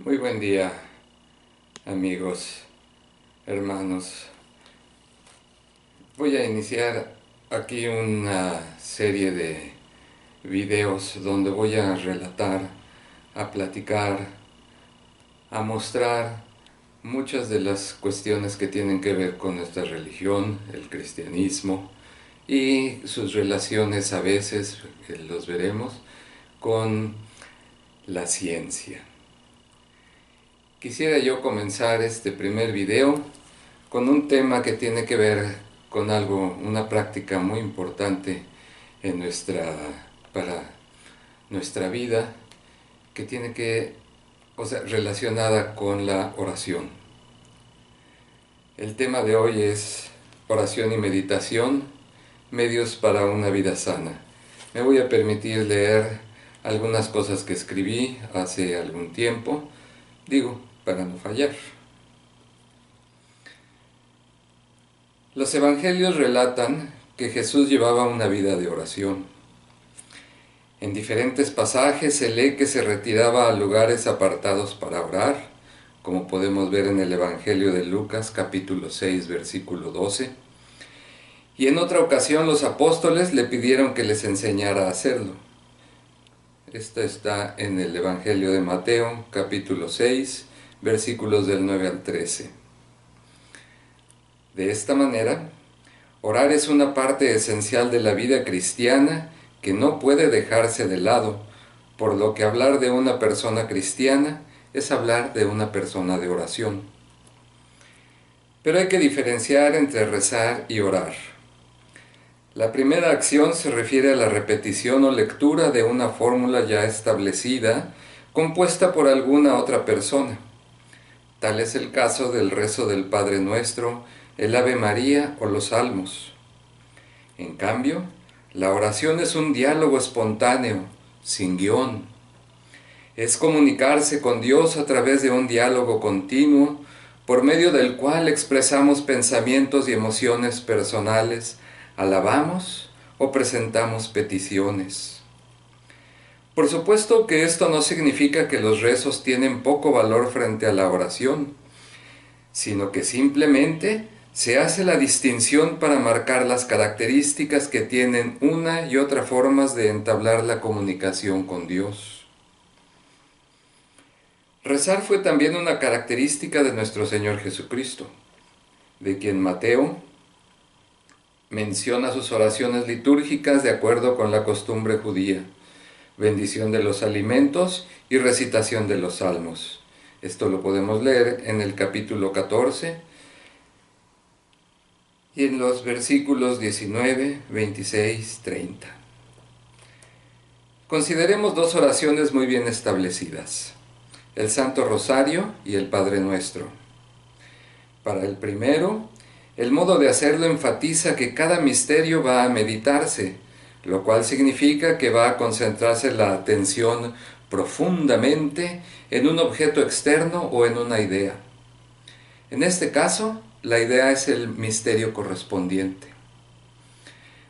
Muy buen día, amigos, hermanos. Voy a iniciar aquí una serie de videos donde voy a relatar, a platicar, a mostrar muchas de las cuestiones que tienen que ver con nuestra religión, el cristianismo, y sus relaciones a veces, los veremos, con la ciencia. Quisiera yo comenzar este primer video con un tema que tiene que ver con algo, una práctica muy importante para nuestra vida, que tiene que, relacionada con la oración. El tema de hoy es oración y meditación, medios para una vida sana. Me voy a permitir leer algunas cosas que escribí hace algún tiempo, para no fallar. Los evangelios relatan que Jesús llevaba una vida de oración. En diferentes pasajes se lee que se retiraba a lugares apartados para orar, como podemos ver en el Evangelio de Lucas capítulo 6 versículo 12. Y en otra ocasión los apóstoles le pidieron que les enseñara a hacerlo. Esta está en el Evangelio de Mateo capítulo 6 versículos del 9 al 13. De esta manera, orar es una parte esencial de la vida cristiana que no puede dejarse de lado, por lo que hablar de una persona cristiana es hablar de una persona de oración. Pero hay que diferenciar entre rezar y orar. La primera acción se refiere a la repetición o lectura de una fórmula ya establecida, compuesta por alguna otra persona. Tal es el caso del rezo del Padre Nuestro, el Ave María o los Salmos. En cambio, la oración es un diálogo espontáneo, sin guión. Es comunicarse con Dios a través de un diálogo continuo, por medio del cual expresamos pensamientos y emociones personales, alabamos o presentamos peticiones. Por supuesto que esto no significa que los rezos tienen poco valor frente a la oración, sino que simplemente se hace la distinción para marcar las características que tienen una y otra formas de entablar la comunicación con Dios. Rezar fue también una característica de nuestro Señor Jesucristo, de quien Mateo menciona sus oraciones litúrgicas de acuerdo con la costumbre judía: bendición de los alimentos y recitación de los salmos. Esto lo podemos leer en el capítulo 14 y en los versículos 19, 26, 30. Consideremos dos oraciones muy bien establecidas: el Santo Rosario y el Padre Nuestro. Para el primero, el modo de hacerlo enfatiza que cada misterio va a meditarse, lo cual significa que va a concentrarse la atención profundamente en un objeto externo o en una idea. En este caso, la idea es el misterio correspondiente.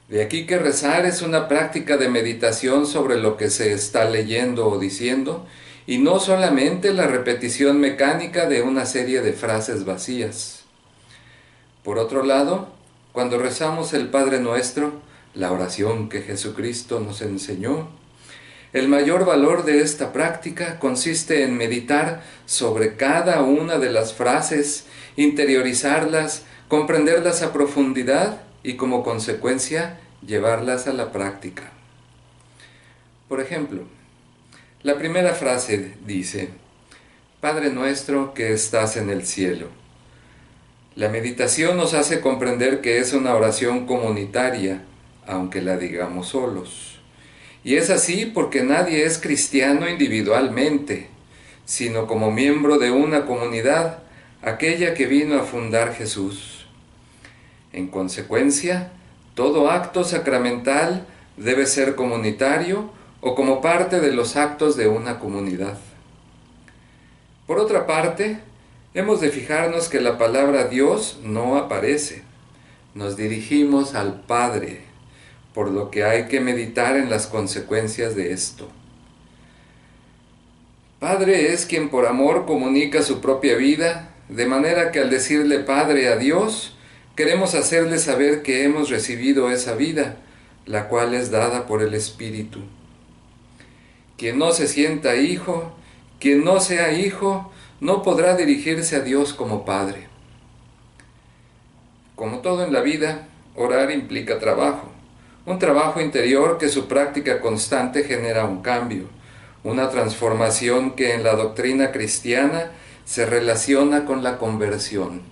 De aquí que rezar es una práctica de meditación sobre lo que se está leyendo o diciendo, y no solamente la repetición mecánica de una serie de frases vacías. Por otro lado, cuando rezamos el Padre Nuestro, la oración que Jesucristo nos enseñó, el mayor valor de esta práctica consiste en meditar sobre cada una de las frases, interiorizarlas, comprenderlas a profundidad y, como consecuencia, llevarlas a la práctica. Por ejemplo, la primera frase dice: Padre nuestro que estás en el cielo. La meditación nos hace comprender que es una oración comunitaria, aunque la digamos solos. Y es así porque nadie es cristiano individualmente, sino como miembro de una comunidad, aquella que vino a fundar Jesús. En consecuencia, todo acto sacramental debe ser comunitario o como parte de los actos de una comunidad. Por otra parte, hemos de fijarnos que la palabra Dios no aparece. Nos dirigimos al Padre, por lo que hay que meditar en las consecuencias de esto. Padre es quien por amor comunica su propia vida, de manera que al decirle Padre a Dios, queremos hacerle saber que hemos recibido esa vida, la cual es dada por el Espíritu. Quien no se sienta hijo, quien no sea hijo, no podrá dirigirse a Dios como Padre. Como todo en la vida, orar implica trabajo, un trabajo interior que su práctica constante genera un cambio, una transformación que en la doctrina cristiana se relaciona con la conversión.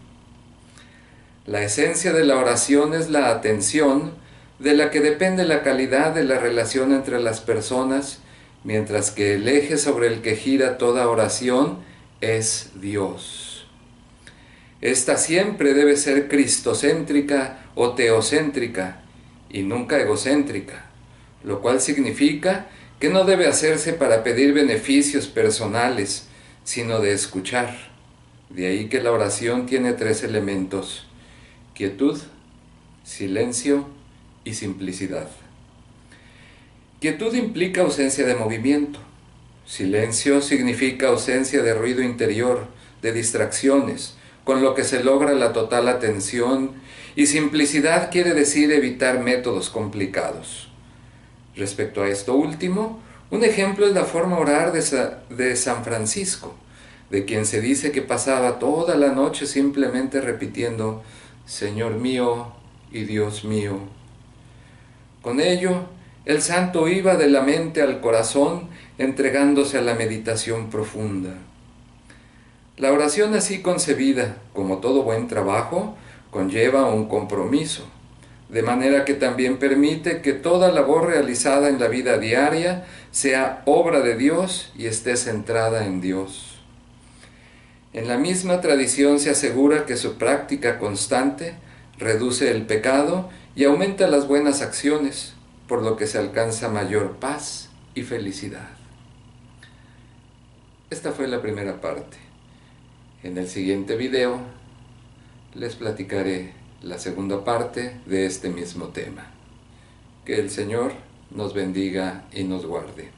La esencia de la oración es la atención, de la que depende la calidad de la relación entre las personas, mientras que el eje sobre el que gira toda oración es Dios. Esta siempre debe ser cristocéntrica o teocéntrica, y nunca egocéntrica, lo cual significa que no debe hacerse para pedir beneficios personales, sino de escuchar. De ahí que la oración tiene 3 elementos: quietud, silencio y simplicidad. Quietud implica ausencia de movimiento. Silencio significa ausencia de ruido interior, de distracciones, con lo que se logra la total atención, y simplicidad quiere decir evitar métodos complicados. Respecto a esto último, un ejemplo es la forma orar de San Francisco, de quien se dice que pasaba toda la noche simplemente repitiendo Señor mío y Dios mío. Con ello, el santo iba de la mente al corazón, entregándose a la meditación profunda. La oración así concebida, como todo buen trabajo, conlleva un compromiso, de manera que también permite que toda labor realizada en la vida diaria sea obra de Dios y esté centrada en Dios. En la misma tradición se asegura que su práctica constante reduce el pecado y aumenta las buenas acciones, por lo que se alcanza mayor paz y felicidad. Esta fue la primera parte. En el siguiente video les platicaré la segunda parte de este mismo tema. Que el Señor nos bendiga y nos guarde.